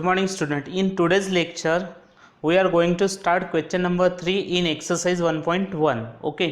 morning student. In today's lecture we are going to start question number 3 in exercise 1.1. Okay,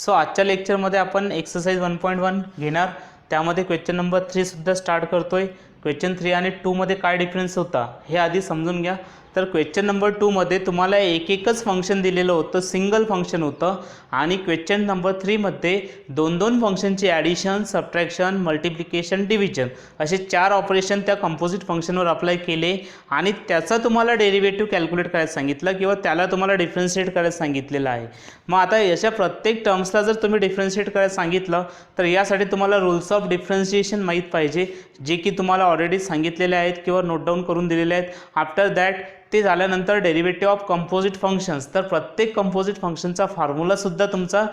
so आजच्या lecture मध्ये आपण exercise 1.1 घेणार. त्यामध्ये question number 3 सुद्धा start करतोय. क्वेश्चन 3 आणि 2 मध्ये काय डिफरन्स होता हे आधी समजून घ्या. तर क्वेश्चन नंबर 2 मध्ये तुम्हाला एकच फंक्शन दिलेलं होतं, सिंगल फंक्शन होतं. आणि क्वेश्चन नंबर 3 मध्ये दोन फंक्शनची ॲडिशन, सबट्रॅक्शन, मल्टिप्लिकेशन, डिव्हिजन असे 4 ऑपरेशन त्या कंपोजिट फंक्शनवर अप्लाय केले आणि त्याचा तुम्हाला डेरिव्हेटिव्ह कॅल्क्युलेट करायला सांगितलं किंवा त्याला तुम्हाला डिफरन्शिएट करायला सांगितलेलं आहे. मग आता याच्या प्रत्येक टर्म्सला जर तुम्ही डिफरन्शिएट करायला सांगितलं तर यासाठी तुम्हाला रूल्स ऑफ डिफरन्शिएशन माहीत पाहिजे, जे की तुम्हाला ऑलरेडी सांगितलेले आहेत किंवा नोट डाऊन करून दिलेले आहेत. आफ्टर दॅट ते झाल्यानंतर डेरिव्हेटिव्ह ऑफ कंपोजिट फंक्शन्स, तर प्रत्येक कंपोजिट फंक्शनचा फॉर्म्युलासुद्धा तुमचा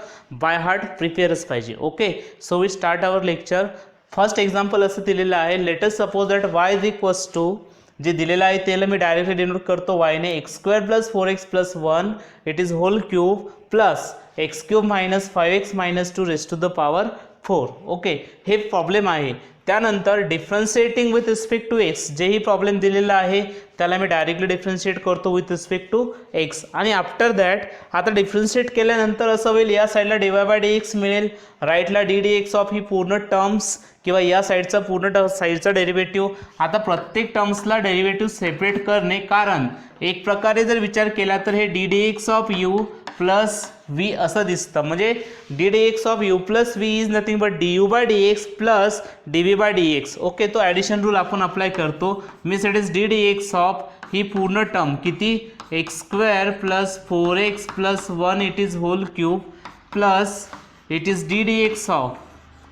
बाय हार्ट प्रिपेअरच पाहिजे. Okay, so we start our lecture. First example असं दिलेलं आहे, let us suppose that y is equals to, जे दिलेलं आहे त्याला मी डायरेक्टली डिनोट करतो y ने x² + 4x + 1 it is whole cube plus x³ - 5x - 2 raise to the power 4. Okay, हे प्रॉब्लेम आहे. त्यानंतर differentiating with respect to x, जेही प्रॉब्लेम दिलेला आहे त्याला मी डायरेक्टली डिफरन्शिएट करतो विथ रिस्पेक्ट टू x. आणि आफ्टर दॅट आता डिफरन्शिएट केल्यानंतर असं होईल, या साईडला dy/dx मिळेल, राईटला ddx ऑफ ही पूर्ण टर्म्स किंवा या साईडचा पूर्ण साईडचा डेरिव्हेटिव्ह. आता प्रत्येक टर्म्सला डेरिव्हेटिव्ह सेपरेट करणे, कारण एक प्रकारे जर विचार केला तर हे ddx of u plus v असं दिसतं. म्हणजे ddx of u plus v is nothing but du/dx plus dv/dx. Okay, तो ॲडिशन रूल आपण अप्लाय करतो. Means it is ddx of ही पूर्ण टर्म किती x² + 4x + 1 it is whole cube plus it is ddx of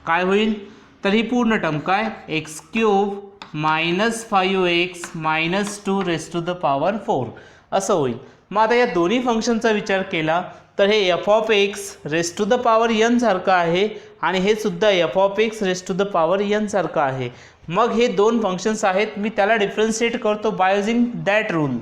काय होईल, तर ही पूर्ण टर्म काय x³ - 5x - 2 raise to the power 4 असं होईल. मग आता या दोन्ही फंक्शनचा विचार केला तर हे f(x) raise to the power n सारखं आहे आणि हे सुद्धा f(x) raise to the power n सारखं आहे. मग हे दोन फंक्शन्स आहेत, मी त्याला डिफरन्शिएट करतो बाय युजिंग दॅट रूल.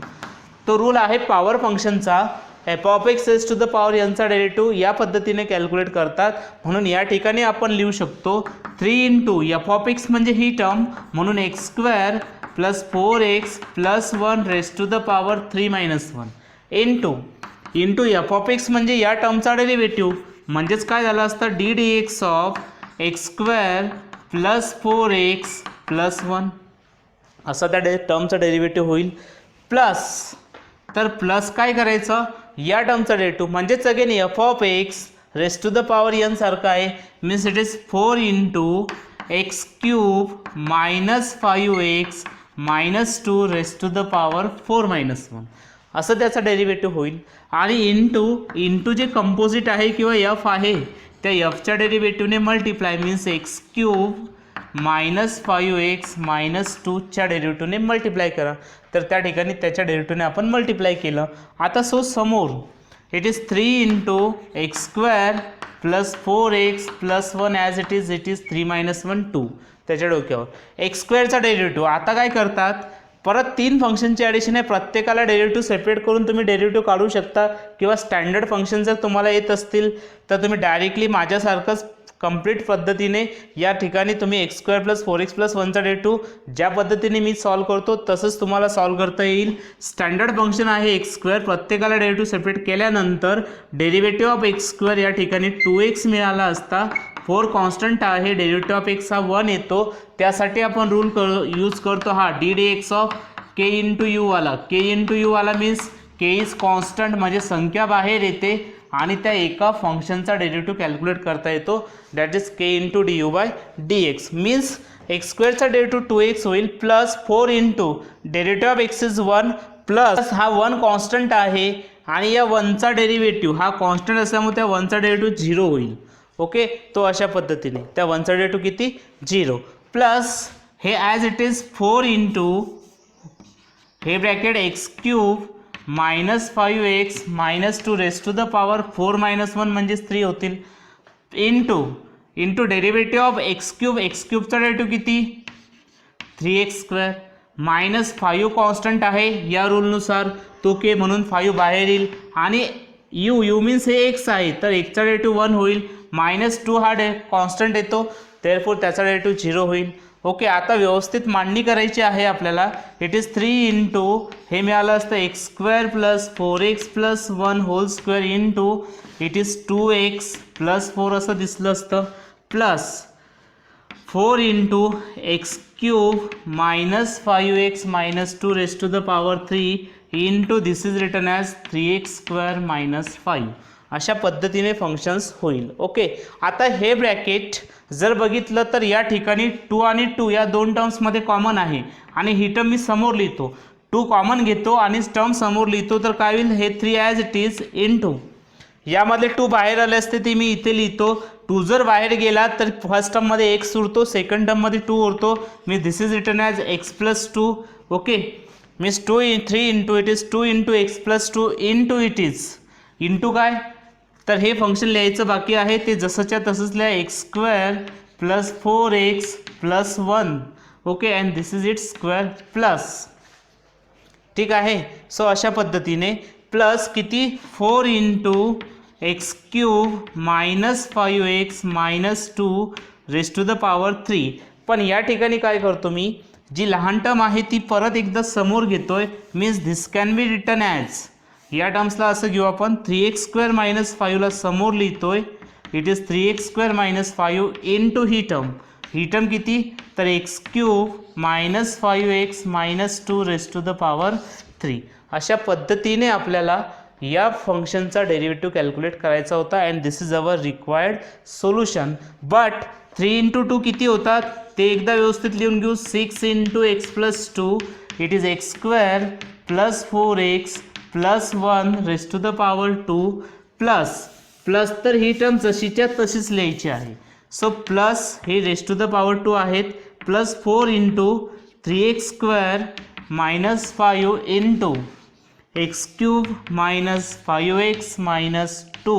तो रूल आहे पॉवर फंक्शनचा. f(x) raise to the power n चा डेरिव्हेटिव्ह या पद्धतीने कॅल्क्युलेट करतात. म्हणून या ठिकाणी आपण लिहू शकतो 3 × f(x) म्हणजे ही टर्म, म्हणून x² + 4x + 1 raise to the power 3 - 1 into f(x) म्हणजे या टर्मचा डेरिव्हेटिव्ह, म्हणजेच काय झालं असतं ddx ऑफ x² + 4x + 1 असं त्या टर्मचा डेरिव्हेटिव्ह होईल. प्लस, तर प्लस काय करायचं या टर्मचा डेरिव्हेटिव्ह, म्हणजेच again f(x) raise to the power n सारखं आहे. Means it is 4 × x³ - 5x - 2 raise to the power 4 - 1 असं त्याचा डेरिव्हेटिव्ह होईल. आणि इंटू जे कंपोजिट आहे किंवा f आहे त्या fच्या डेरिव्हेटिव्हने मल्टिप्लाय, मीन्स x³ - 5x - 2 च्या डेरिव्हेटिव्हने मल्टिप्लाय करा. तर त्या ठिकाणी त्याच्या डेरिव्हेटिव्हने आपण मल्टिप्लाय केलं. आता सो समोर it is 3 × x² + 4x + 1 as it is 3 - 1 2 त्याच्या डोक्यावर. x² चा डेरिव्हेटिव्ह आता काय करतात, परत 3 फंक्शनची ॲडिशन आहे, प्रत्येकाला डेरिव्हेटिव्ह सेपरेट करून तुम्ही डेरिव्हेटिव्ह काढू शकता. किंवा स्टँडर्ड फंक्शन जर तुम्हाला येत असतील तर तुम्ही डायरेक्टली माझ्यासारखंच कंप्लीट पद्धतीने या ठिकाणी तुम्ही x² + 4x + 1 चा डेरिव्हेटिव्ह ज्या पद्धतीने मी सॉल्व करतो तसंच तुम्हाला सॉल्व करता येईल. स्टँडर्ड फंक्शन आहे x², प्रत्येकाला डेरिव्हेटिव्ह सेपरेट केल्यानंतर डेरिव्हेटिव्ह ऑफ x² या ठिकाणी 2x मिळाला असता. 4 कॉन्स्टंट आहे, डेरिव्हेटिव्ह ऑफ x हा 1 येतो, त्यासाठी आपण रूल यूज करतो हा ddx ऑफ k × u वाला. k × u वाला मीन्स k इज कॉन्स्टंट, म्हणजे संख्या बाहेर येते आणि त्या एका फंक्शनचा डेरिव्हेटिव्ह कॅल्क्युलेट करता येतो, that is k × du/dx. Means x² चा डेरिव्हेटिव्ह 2x होईल plus 4 × derivative of x is 1 plus हा 1 कॉन्स्टंट आहे आणि या 1चा डेरिव्हेटिव्ह हा कॉन्स्टंट असल्यामुळे त्या 1चा डेरिव्हेटिव्ह 0 होईल. ओके, तो अशा पद्धतीने त्या 1चा डेरिव्हेटिव्ह किती 0 प्लस हे ॲज इट इज 4 × हे bracket x³ - 5x - 2 raise to the power 4 - 1 म्हणजेच 3 होतील. इंटू डेरिव्हेटिव्ह ऑफ x³ चा डेरिव्हेटिव्ह किती 3x² -5 कॉन्स्टंट आहे या रूलनुसार तो k, म्हणून 5 बाहेर येईल. आणि u मीन्स हे x आहे तर x चा डेरिव्हेटिव्ह 1 होईल. -2 हा कॉन्स्टंट येतो, देअरफॉर त्याचा डेरिव्हेटिव्ह 0 होईल. ओके, आता व्यवस्थित मांडणी करायची आहे आपल्याला. इट इज 3 इंटू हे मिळालं असतं x square plus 4x plus 1 whole square into it is 2x plus 4 असं दिसलं असतं, plus 4 into x cube minus 5x minus 2 raise to the power 3 into this is written as 3x square minus 5. अशा पद्धतीने functions होईल. Okay, आता हे bracket जर बघितलं तर या ठिकाणी 2 आणि 2 या दोन टर्म्समध्ये कॉमन आहे आणि ही टर्म मी समोर लिहितो. 2 कॉमन घेतो आणि टर्म समोर लिहितो तर काय होईल, हे 3 ॲज इट इज इंटू यामध्ये 2 बाहेर आले असते ते मी इथे लिहितो. 2 जर बाहेर गेला तर फर्स्ट टर्ममध्ये एक्स उरतो, सेकंड टर्ममध्ये 2 उरतो. मी this is written as x plus 2. Okay, means 3 into it is 2 into x plus 2 into it is into काय, तर हे फंक्शन लिहायचं बाकी आहे ते जसंच्या तसंच लिहा, x square plus 4x plus 1. Okay, and this is it square plus. ठीक आहे, सो अशा पद्धतीने प्लस किती 4 into x cube minus 5x minus 2 raise to the power 3. पण या ठिकाणी काय करतो मी, जी लहान टर्म आहे ती परत एकदा समोर घेतोय. Means this can be written as, या टर्म्सला असं घेऊ आपण 3x स्क्वेअर मायनस 5ला समोर लिहितोय. It is 3x square minus 5 into ही टर्म किती, तर x cube minus 5x minus 2 raise to the power 3. अशा पद्धतीने आपल्याला या फंक्शनचा डेरिव्हेटिव्ह कॅल्क्युलेट करायचा होता and this is our required solution. But 3 into 2 किती होतात ते एकदा व्यवस्थित लिहून घेऊ. 6 into x plus 2 it is x square plus 4x plus 1 raise to the power 2 plus तर ही टर्म जशीच्या तशीच लिहायची आहे. सो प्लस हे रेस टू द पॉवर 2 आहेत, plus 4 into 3x square minus 5 into x cube minus 5x minus 2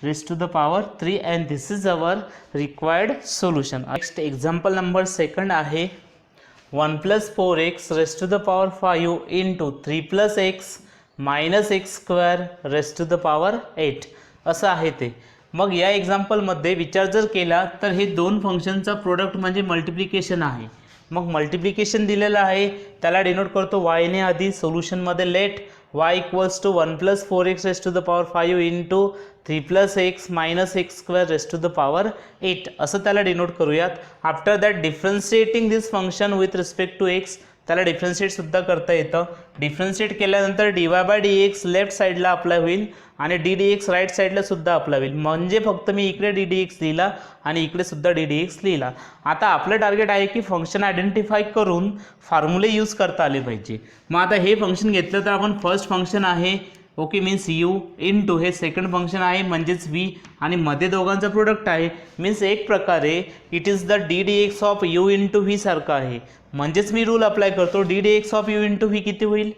raise to the power 3 and this is our required solution. Next example number 2 आहे 1 plus 4x raise to the power 5 into 3 plus x minus x square raise to the power 8 असं आहे ते. मग या एक्झाम्पलमध्ये विचार जर केला तर हे दोन फंक्शनचा प्रोडक्ट म्हणजे मल्टिप्लिकेशन आहे. मग मल्टिप्लिकेशन दिलेलं आहे त्याला डिनोट करतो वायने आधी. सोल्युशनमध्ये let y equals to 1 plus 4x raise to the power 5 into 3 plus x minus x square raise to the power 8 असं त्याला डिनोट करूयात. After that differentiating this function with respect to x त्याला डिफरन्शिएटसुद्धा करता येतं. डिफरन्शिएट केल्यानंतर dy बाय dx लेफ्ट साईडला अप्लाय होईल आणि डी डी एक्स राईट साईडला सुद्धा अप्लाय होईल. म्हणजे फक्त मी इकडे डी डी एक्स लिहिला आणि इकडे सुद्धा डी डी एक्स लिहिला. आता आपलं टार्गेट आहे की फंक्शन आयडेंटिफाय करून फॉर्म्युले यूज करता आले पाहिजे. मग आता हे फंक्शन घेतलं तर आपण फर्स्ट फंक्शन आहे ओके मीन्स यू इंटू हे सेकंड फंक्शन आहे म्हणजेच व्ही आणि मध्ये दोघांचा प्रोडक्ट आहे मीन्स एक प्रकारे it is the D d x of you into V सारखं आहे. म्हणजेच मी रूल अप्लाय करतो D d x of you into V किती होईल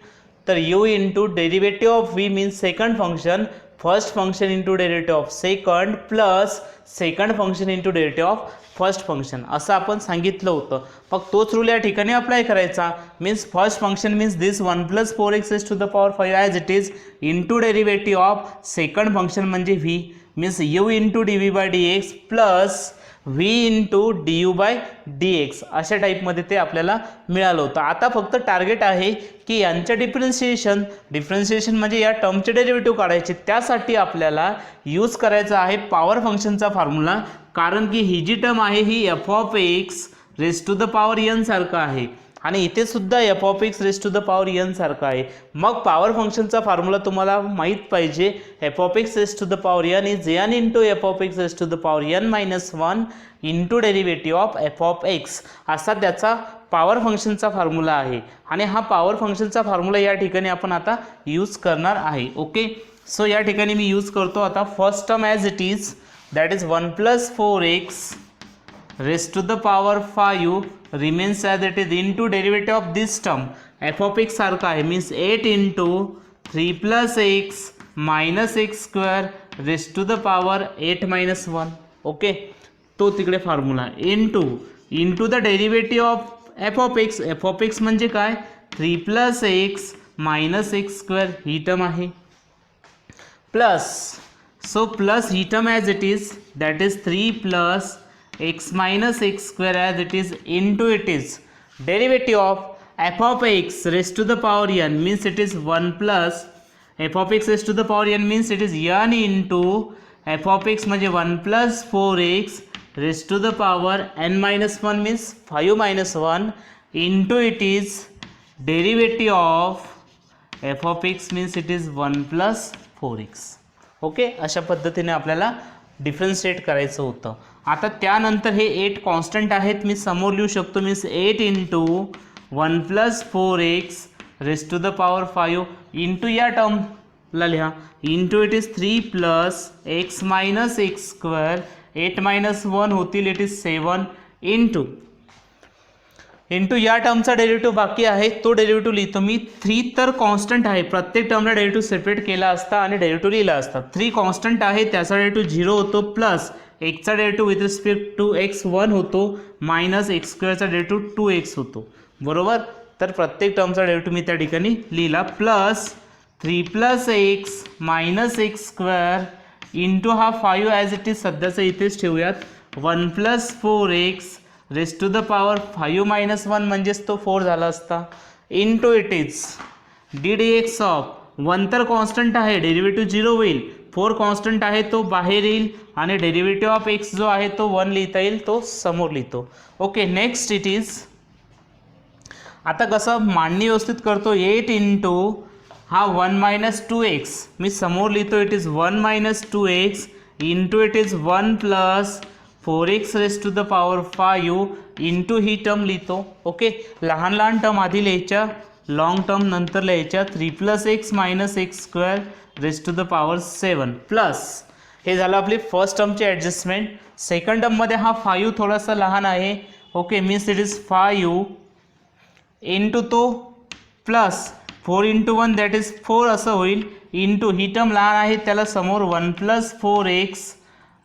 तर you into derivative of V means second function first function into derivative of second plus second function into derivative of first function असं आपण सांगितलं होतं. मग तोच रूल या ठिकाणी अप्लाय करायचा means first function means this 1 plus 4x raise to the power 5 as it is into derivative of second function म्हणजे V means u into d v by d x plus v into d u by d x अशा टाईपमध्ये ते आपल्याला मिळालं होतं. आता फक्त target आहे की यांच्या डिफरन्शिएशन म्हणजे या टर्मचे डेरिव्हेटिव्ह काढायचे. त्यासाठी आपल्याला यूज करायचा आहे पॉवर फंक्शनचा फॉर्म्युला कारण की ही जी टर्म आहे ही f of x raise to the power n सारखं आहे आणि इथे सुद्धा f of x raise to the power n सारखं आहे. मग पॉवर फंक्शनचा फॉर्म्युला तुम्हाला माहीत पाहिजे f of x raise to the power n is n into f of x raise to the power n minus 1 into derivative of f of x असा त्याचा power फंक्शनचा फॉर्म्युला आहे आणि हा पॉवर फंक्शनचा फॉर्म्युला या ठिकाणी आपण आता यूज करणार आहे. ओके सो या ठिकाणी मी यूज करतो आता first term as it is that is 1 plus 4x raised to the power 5 remains as it is into derivative of this term f of x सारखा आहे means 8 into 3 plus x minus x square raised to the power 8 minus 1 okay तो तिकडे formula into the derivative of f of x म्हणजे काय 3 plus x minus x square ही term आहे plus so plus he term as it is that is 3 plus x minus x square as it is into it is derivative of f of x raised to the power n means it is 1 plus f of x raised to the power n means it is n into f of x म्हणजे 1 plus 4x raised to the power n minus 1 means 5 minus 1 into it is derivative of f of x means it is 1 plus 4x. Okay, अशा पद्धतीने आपल्याला differentiate करायचं होतं. आता त्यानंतर हे 8 constant आहेत, मी समोर लिहू शकतो means 8 into 1 plus 4x raise to the power 5 into या टर्मला लिहा into it is 3 plus x minus x square 8 minus 1 होतील इट इज 7 इंटू या टर्मचा डेरिव्हेटिव्ह बाकी आहे तो डेरिव्हेटिव्ह लिहितो मी. 3 तर कॉन्स्टंट आहे, प्रत्येक टर्मला डेरिव्हेटिव्ह सेपरेट केला असता आणि डेरिव्हेटिव्ह लिहिला असता. 3 कॉन्स्टंट आहे त्याचा डेरिव्हेटिव्ह 0 होतो प्लस एक्सचा derivative with respect to x 1 होतो मायनस एक्स स्क्वेअरचा डेरिव्हेटिव्ह 2x होतो. बरोबर, तर प्रत्येक टर्मचा डेरिव्हेटिव्ह मी त्या ठिकाणी लिहिला plus 3 plus x minus x square into हा 5 ॲज इट इज सध्याचं इथेच ठेवूयात 1 plus 4x raise to the power 5 minus 1 म्हणजेच तो 4 झाला असता into it is d d x of 1 तर कॉन्स्टंट आहे डेरिव्हेटिव्ह 0 होईल, 4 कॉन्स्टंट आहे तो बाहेर येईल आणि डेरिव्हेटिव्ह ऑफ एक्स जो आहे तो 1 लिहिता येईल तो समोर लिहितो. ओके, नेक्स्ट इट इज आता कसं मांडणी व्यवस्थित करतो 8 इंटू हा 1 मायनस 2x मी समोर लिहितो it is 1 minus 2x into it is 1 plus 4x raise to the power 5 into ही टर्म लिहितो. ओके, लहान लहान टर्म आधी लिहायच्या, लॉंग टर्म नंतर लिहायच्या. 3 plus x minus x square raise to the power 7 plus हे झालं आपली फर्स्ट टर्मची ॲडजस्टमेंट. सेकंड टर्ममध्ये हा 5 थोडासा लहान आहे. Okay, means it is 5 into तो प्लस 4 इंटू 1 दॅट इज 4 असं होईल इंटू ही टर्म लहान आहे त्याला समोर 1 plus 4x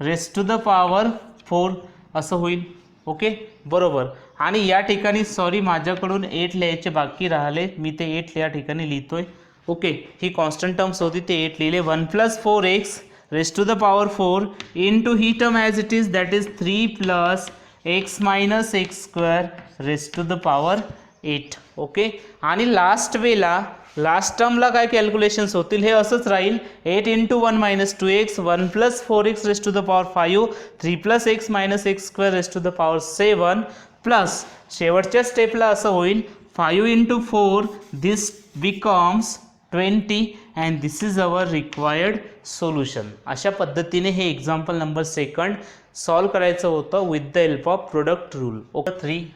raise to the power 4 असं होईल. ओके, बरोबर. आणि या ठिकाणी सॉरी माझ्याकडून 8 लिहायचे बाकी राहिले, मी ते 8 या ठिकाणी लिहितोय. ओके, ही कॉन्स्टंट टर्म्स होती ते 8 लिहिले 1 plus 4x raise to the power 4 into ही term as it is that is 3 plus x minus x square raise to the power 8. Okay, आणि लास्ट वेला लास्ट टर्मला काय कॅल्क्युलेशन्स होतील हे असंच राहील 8 into 1 minus 2x 1 plus 4x raise to the power 5 3 plus x minus x square raise to the power 7 plus शेवटच्या स्टेपला असं होईल 5 into 4 this becomes 20 and this is our required solution. अशा पद्धतीने हे एक्झाम्पल नंबर 2 सॉल्व करायचं होतं with the help of product rule. Okay, 3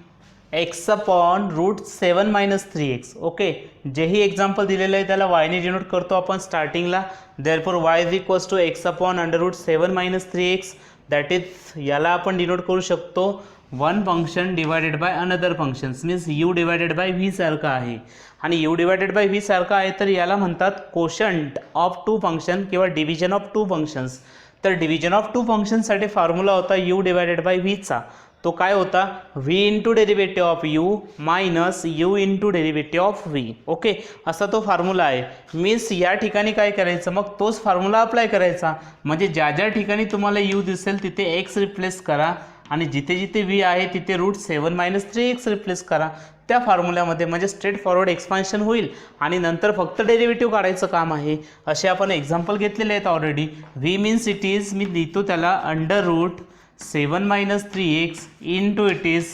x upon root 7 minus 3x. Okay, जेही एक्झाम्पल दिलेलं आहे त्याला वायने डिनोट करतो आपण स्टार्टिंगला. Therefore y is equals to x upon under root 7 minus 3x that is याला आपण डिनोट करू शकतो one function divided by another functions means you divided by V सारखा आहे. आणि यू डिवायडेड बाय व्ही सारखा आहे तर याला म्हणतात कोशंट ऑफ टू फंक्शन किंवा डिव्हिजन ऑफ टू फंक्शन्स. तर डिव्हिजन ऑफ टू फंक्शनसाठी फॉर्म्युला होता यू डिवायडेड बाय व्हीचा. तो काय होता v into derivative of u minus u into derivative of v. Okay, असा तो फॉर्म्युला आहे. मीन्स या ठिकाणी काय करायचं मग तोच फॉर्म्युला अप्लाय करायचा. म्हणजे ज्या ज्या ठिकाणी तुम्हाला u दिसेल तिथे x रिप्लेस करा आणि जिथे जिथे v आहे तिथे रूट 7 मायनस 3x रिप्लेस करा त्या फॉर्म्युल्यामध्ये. म्हणजे स्ट्रेट फॉरवर्ड एक्सपान्शन होईल आणि नंतर फक्त डेरिव्हेटिव्ह काढायचं काम आहे. असे आपण एक्झाम्पल घेतलेले आहेत already. v means it is मी लिहितो त्याला under root 7 minus 3x into it is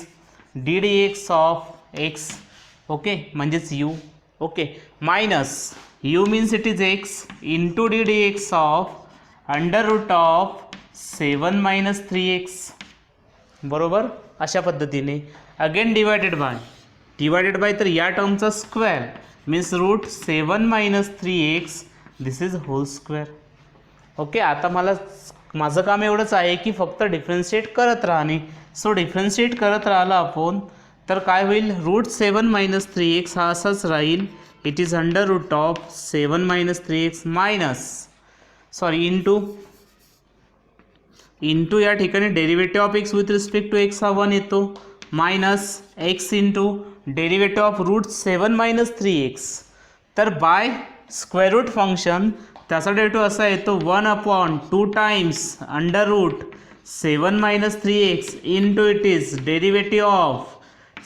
ddx of x. Okay, म्हणजेच u. Okay, minus u means it is x into ddx of under root of 7 minus 3x. बरोबर, अशा पद्धतीने again divided by तर या टर्मचा square means root 7 minus 3x this is whole square. Okay, आता माझं काम एवढंच आहे की फक्त डिफरन्शिएट करत राहणे. सो डिफरन्शिएट करत राहिलं आपण तर काय होईल रूट 7 मायनस 3x हा असाच राहील it is under root of 7 minus 3x minus sorry into या ठिकाणी derivative of x with respect to x हा 1 येतो minus x into derivative of root 7 minus 3x. तर बाय स्क्वेअर रूट फंक्शन त्याचा derivative असा येतो 1 upon 2 times under root 7 minus 3x into it is derivative of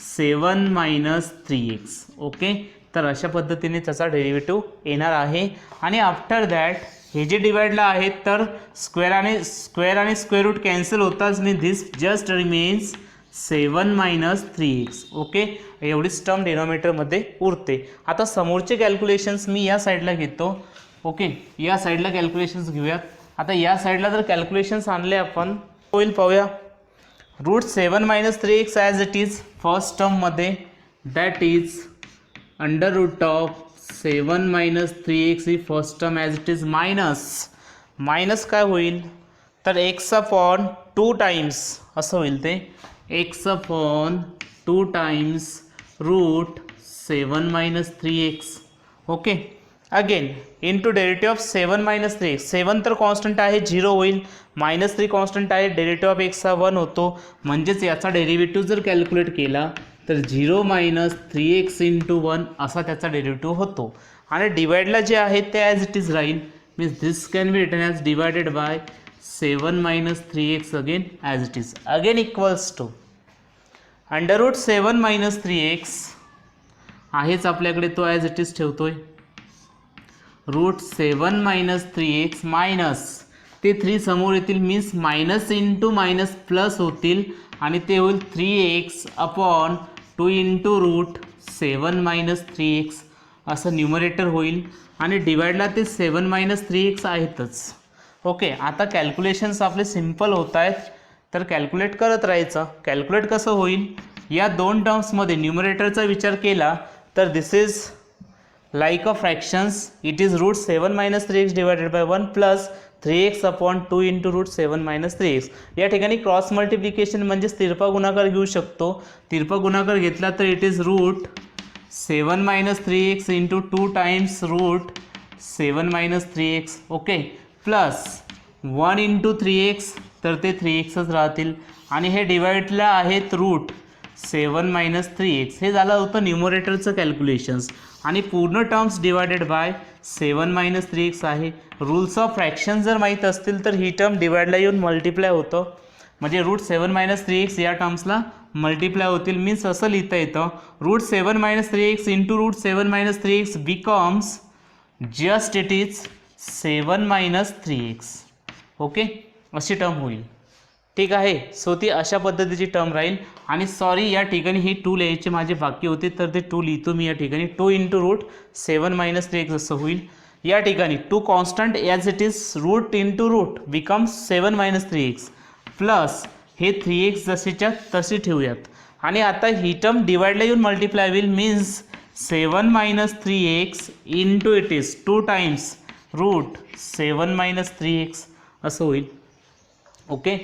7 minus 3x. Okay, तर अशा पद्धतीने त्याचा डेरिव्हेटिव्ह येणार आहे. आणि आफ्टर दॅट हे जे डिवाइडला आहेत तर स्क्वेअर आणि स्क्वेअर रूट कॅन्सल होताच नाही. This just remains 7 minus 3x. Okay, एवढीच टर्म डिनॉमिनेटरमध्ये उरते. आता समोरचे कॅल्क्युलेशन्स मी या साईडला घेतो. ओके, या साईडला कॅल्क्युलेशन्स घेऊयात. आता या साईडला जर कॅल्क्युलेशन्स आणले आपण होईल पाहूया. Root 7 minus 3x as it is first टर्ममध्ये, that is under root of 7 minus 3x ही first term as it is minus काय होईल तर x अपॉन 2 टाइम्स असं होईल. ते x upon 2 times root 7 minus 3x. Okay, again into derivative of 7 minus 3x. 7 तर constant आहे 0 होईल, -3 कॉन्स्टंट आहे, डेरिव्हेटिव्ह ऑफ x हा 1 होतो. म्हणजेच याचा डेरिव्हेटिव्ह जर कॅल्क्युलेट केला तर 0 minus 3x into 1 असा त्याचा डेरिव्हेटिव्ह होतो. आणि डिवाइडला जे आहे ते ॲज इट इज राहील. Means this can be written as divided by 7 minus 3x again as it is. Again equals to under root 7 minus 3x आहेच आपल्याकडे, तो ॲज इट इज ठेवतोय. रूट 7 minus 3x मायनस ते 3 समोर येतील, means minus into minus plus होतील आणि ते होईल 3x upon 2 into root 7 minus 3x असं न्यूमरेटर होईल. आणि डिवाइडला ते 7 minus 3x आहेतच. ओके, आता कॅल्क्युलेशन्स आपले सिम्पल होत आहेत, तर कॅल्क्युलेट करत राहायचं. कॅल्क्युलेट कसं होईल, या दोन टर्म्समध्ये न्यूमरेटरचा विचार केला तर दिस is like a fractions, it is root 7 minus 3x divided by 1 plus 3x upon 2 into root 7 minus 3x. या ठिकाणी क्रॉस मल्टिप्लिकेशन म्हणजेच तिरपा गुणाकार घेऊ शकतो. तिरपा गुणाकार घेतला तर it is root 7 minus 3x into 2 times root 7 minus 3x. Okay, plus 1 into 3x तर ते 3xच राहतील. आणि हे डिवाइडला आहेत रूट 7 minus 3x. हे झालं होतं न्यूमरेटरचं कॅल्क्युलेशन्स. आणि पूर्ण terms divided by 7 minus 3x आहे. रूल्स ऑफ फ्रॅक्शन जर माहीत असतील तर ही टर्म डिवाइडला येऊन मल्टिप्लाय होतं, म्हणजे रूट 7 minus 3x या टर्म्सला मल्टिप्लाय होतील. मीन्स असं लिहिता येतं root 7 minus 3x into root 7 minus 3x becomes just it is 7 minus 3x. Okay, अशी टर्म होईल. ठीक आहे, सो ती अशा पद्धतीची टर्म राहील. आणि सॉरी या ठिकाणी ही 2 लिहायचे माझे बाकी होते, तर ते 2 लिहितो मी या ठिकाणी. 2 इंटू रूट 7 minus 3x असं होईल. या ठिकाणी 2 constant as it is root into root becomes 7 minus 3x plus हे 3x जसेच्या तसे ठेवूयात. आणि आता ही टर्म डिवाइडला येऊन मल्टिप्लाय होईल, means 7 minus 3x into it is 2 times root 7 minus 3x असं होईल. ओके,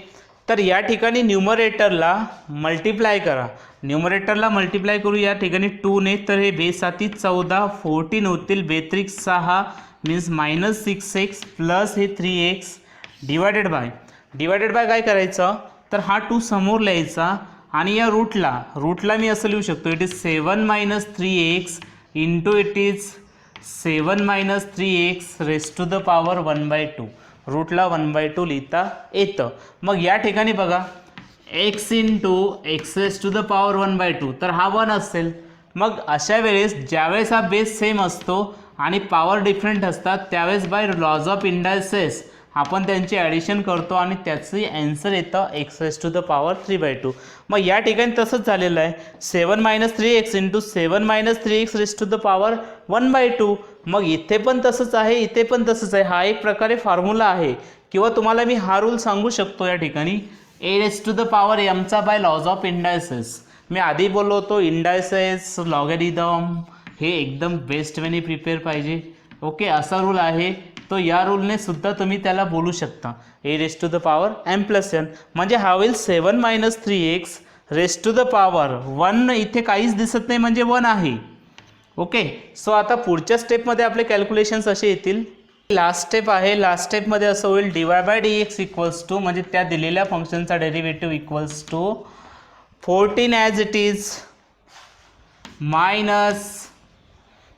तर या ठिकाणी न्यूमरेटरला मल्टिप्लाय करा. न्यूमरेटरला मल्टिप्लाय करू या ठिकाणी 2 ने, तर हे बेसाती 14 14 होतील, बेत्रिक 6 मीन्स -6x प्लस हे 3x डिवायडेड बाय काय करायचं तर हा 2 समोर लिहायचा. आणि या रूटला मी असं लिहू शकतो, it is 7 minus 3x into it is 7 minus 3x raise to the power 1/2. रूटला 1/2 लिहिता येतं. मग या ठिकाणी बघा x into x raise to the power 1/2, तर हा 1 असेल. मग अशा वेळेस ज्यावेळेस हा बेस सेम असतो आणि पॉवर डिफरंट असतात त्यावेळेस बाय लॉज ऑफ इंडायसेस आपण त्यांची ॲडिशन करतो आणि त्याची ॲन्सर येतं x raise to the power 3/2. मग या ठिकाणी तसंच झालेलं आहे, 7 minus 3x into 7 minus 3x raise to the power 1/2. मग इथे पण तसंच आहे, इथे पण तसंच आहे. हा एक प्रकारे फॉर्म्युला आहे, किंवा तुम्हाला मी हा रूल सांगू शकतो या ठिकाणी a raise to the power एमचा बाय लॉज ऑफ इंडायसेस. मी आधी बोललो होतो इंडायसेस लॉगॅरिथम हे एकदम बेस्ट वेने प्रिपेअर पाहिजे. ओके, असा रूल आहे, तो या रूलने सुद्धा तुम्ही त्याला बोलू शकता a raise to the power m plus n. म्हणजे हा होईल 7 minus 3x raise to the power 1. इथे काहीच दिसत नाही म्हणजे 1 आहे. ओके, सो आता पुढच्या स्टेपमध्ये आपले कॅल्क्युलेशन्स असे येतील. लास्ट स्टेप आहे, लास्ट स्टेपमध्ये असं होईल dy by dx equals to, म्हणजे त्या दिलेल्या फंक्शनचा derivative equals to 14 as it is minus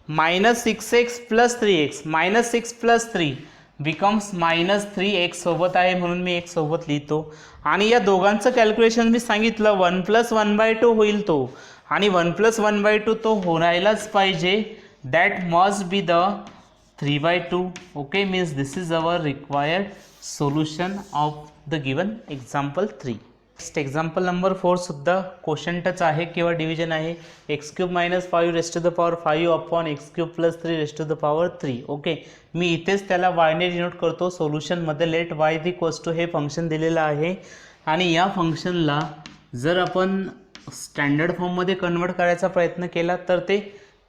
-6x plus 3x, -6 plus 3 becomes -3x सोबत आहे म्हणून मी x सोबत लिहितो. आणि या दोघांचं कॅल्क्युलेशन मी सांगितलं 1 + 1/2 होईल तो, आणि 1 + 1/2 तो होणायलाच पाहिजे. That must be the 3/2. Okay, means this is our required solution of the given example 3. Next example number 4 सुद्धा क्वोशंटच आहे किंवा डिव्हिजन आहे. x³ - 5 rest to the power 5 upon x³ + 3 rest to the power 3. Okay, मी इथेच त्याला वायने denote करतो. सोल्युशनमध्ये लेट y इक्वल्स टू हे फंक्शन दिलेलं आहे, आणि या फंक्शनला जर आपण स्टँडर्ड फॉर्ममध्ये कन्वर्ट करायचा प्रयत्न केला तर ते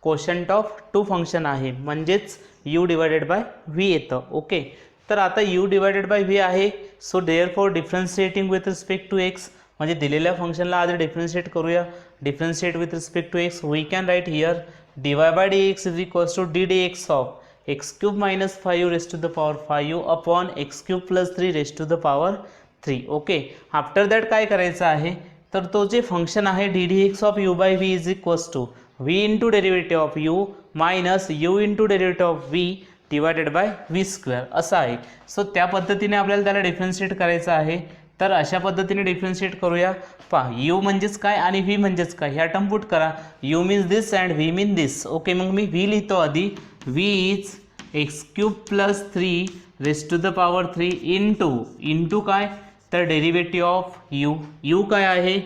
क्वोशंट ऑफ 2 फंक्शन आहे, म्हणजेच u डिवायडेड बाय v येतं. ओके, तर आता u डिवायडेड बाय v आहे. So therefore differentiating with respect to x, म्हणजे दिलेल्या फंक्शनला आधी डिफरन्शिएट करूया. Differentiate with respect to x, we can write here dy by dx is equals to ddx of x³ - 5 rest to the power 5 upon x³ + 3 rest to the power 3. Okay, after that काय करायचं आहे, तर तो जे function आहे ddx of u by v is equals to v into derivative of u minus u into derivative of v divided by v² असं आहे. So त्या पद्धतीने आपल्याला त्याला डिफरन्शिएट करायचं आहे. तर अशा पद्धतीने डिफरन्शिएट करूया. पहा, u म्हणजेच काय आणि v म्हणजेच काय ह्या टर्म पुट करा. u means this and v mean this. Okay, मग मी v लिहितो आधी. v is x³ + 3 rest to the power 3 into काय, तर डेरिव्हेटिव्ह ऑफ u. u काय आहे,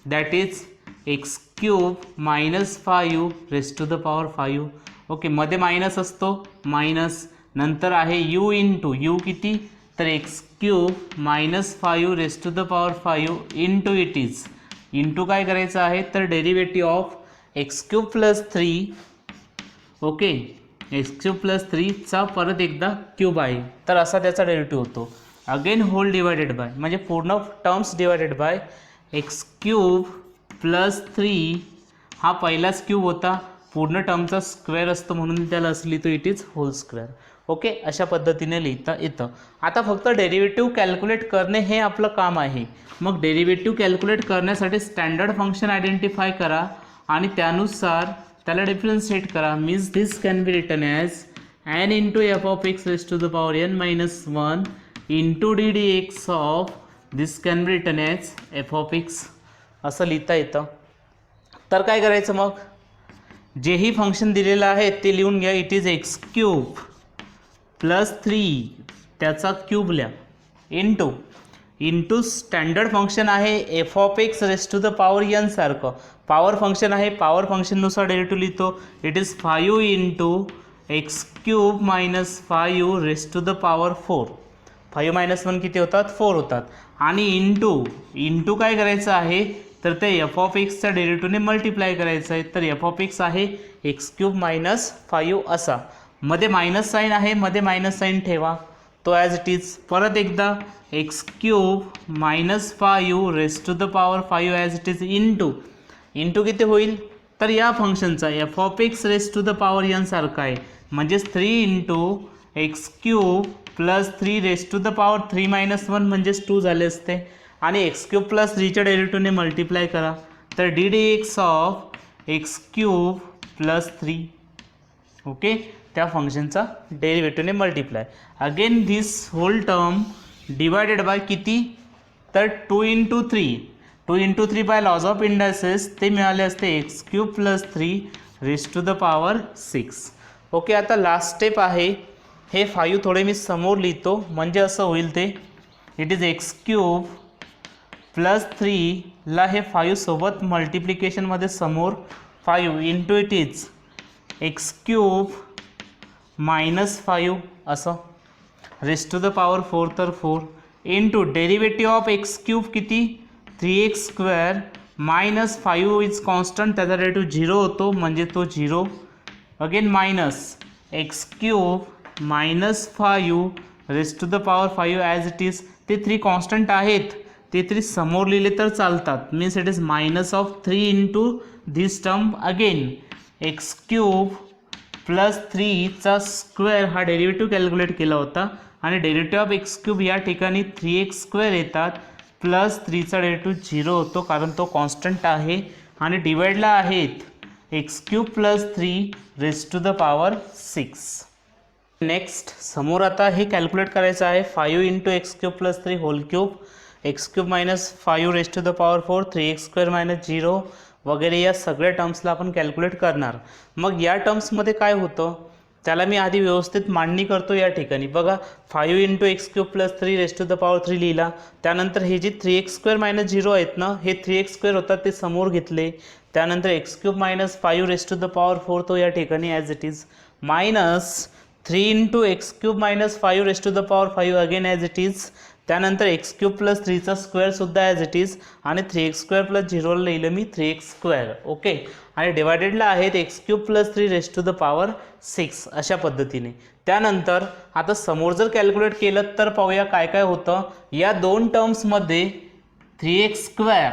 that is x³ - 5 rest to the power 5. Okay, मध्ये मायनस असतो, मायनस नंतर आहे u इंटू u किती, तर x³ - 5 rest to the power 5 into it is into काय करायचं आहे, तर derivative of x³ + 3. Okay, x³ + 3 चा परत एकदा क्यूब आहे, तर असा त्याचा डेरिव्हेटिव्ह होतो. अगेन होल डिवायडेड बाय, म्हणजे पूर्ण टर्म्स डिवायडेड बाय x³ + 3 हा पहिलाच क्यूब होता, पूर्ण टर्मचा स्क्वेअर असतो म्हणून त्याला असं लिहितो, it is whole square. Okay, अशा पद्धतीने लिहिता येतं. आता फक्त डेरिव्हेटिव्ह कॅल्क्युलेट करणे हे आपलं काम आहे. मग डेरिव्हेटिव्ह कॅल्क्युलेट करण्यासाठी स्टँडर्ड फंक्शन आयडेंटिफाय करा आणि त्यानुसार त्याला डिफरन्शिएट करा. Means this can be written as n into f of x raised to the power n-1 into ddx of this can be written as f of x असं लिहिता येतं. तर काय करायचं, मग जेही फंक्शन दिलेलं आहे ते लिहून घ्या. इट इज x³ + 3 त्याचा क्यूब लिहा इंटू स्टँडर्ड फंक्शन आहे f of x raised to the power n सारखं पॉवर फंक्शन आहे. पॉवर फंक्शननुसार डेरिव्हेटिव्ह लिहितो. It is 5 into x³ - 5 rest to the power 4. 5 - 1 किती होतात, 4 होतात. आणि इंटू काय करायचं आहे, तर ते एफ ऑफ एक्सच्या डेरिव्हेटिव्हने मल्टिप्लाय करायचं आहे. तर एफ ऑफ एक्स आहे x³ - 5 असा. मध्ये मायनस साईन आहे, मध्ये मायनस साईन ठेवा, तो ॲज इट इज. परत एकदा x³ - 5 rest to the power 5 as it is into किती होईल, तर या फंक्शनचा f of x raised to the power n सारखा आहे, म्हणजेच 3 into x³ + 3 rest to the power 3 - 1 म्हणजेच 2 झाले असते. आणि x³ + 3च्या डेरिव्हेटिव्हने मल्टिप्लाय करा, तर ddx ऑफ x³ + 3. ओके, त्या फंक्शनचा डेरिव्हेटिव्हने multiply. Again this whole term divided by किती, तर 2 into 3 by laws of indices ते मिळाले असते x³ + 3 rest to the power 6. Okay, आता लास्ट स्टेप आहे. हे 5 थोडे मी समोर लिहितो म्हणजे असं होईल ते. इट इज x³ + 3 ला हे 5 सोबत मल्टिप्लिकेशनमध्ये समोर 5 इंटू इट इज x³ - 5 असं रेस्ट टू द पॉवर 4, तर 4 इंटू डेरिव्हेटिव्ह ऑफ x³ किती, 3x² - 5 इज कॉन्स्टंट, त्याचा डेरिव्हेटिव्ह 0 होतो म्हणजे तो 0. Again minus x³ - 5 rest to the power 5 as it is. ते 3 कॉन्स्टंट आहेत, ते 3 समोर लिहिले तर चालतात. Means it is minus of 3 into this term. Again x³ + 3 चा स्क्वेअर हा डेरिव्हेटिव्ह कॅल्क्युलेट केला होता आणि डेरिव्हेटिव्ह ऑफ x³ या ठिकाणी 3x² येतात प्लस 3चा डेरिव्हेटिव्ह 0 होतो कारण तो कॉन्स्टंट आहे. आणि डिवाइडला आहेत x³ + 3 rest to the power 6. Next समोर आता हे कॅल्क्युलेट करायचं आहे 5 into x cube plus 3 whole cube, x cube minus 5 raise to the power 4, 3x square minus 0 वगैरे या सगळ्या टर्म्सला आपण कॅल्क्युलेट करणार. मग या टर्म्समध्ये काय होतं त्याला मी आधी व्यवस्थित मांडणी करतो. या ठिकाणी बघा 5 into x cube plus 3 raise to the power 3 लिहिला. त्यानंतर हे जे 3x स्क्वेअर मायनस 0 आहेत ना, हे 3x स्क्वेअर होतात ते समोर घेतले. त्यानंतर x cube minus 5 raise to the power 4 तो या ठिकाणी as it is, minus 3 into x cube minus 5 raise to the power 5 again as it is. त्यानंतर एक्स क्यूब प्लस 3चा स्क्वेअरसुद्धा ॲज इट इज, आणि 3x स्क्वेअर प्लस 0 लिहिलं मी 3x square. Okay, आणि डिवायडेडला आहेत x cube plus 3 raise to the power 6 अशा पद्धतीने. त्यानंतर आता समोर जर कॅल्क्युलेट केलं तर पाहूया काय काय होतं. या दोन टर्म्समध्ये 3x स्क्वेअर,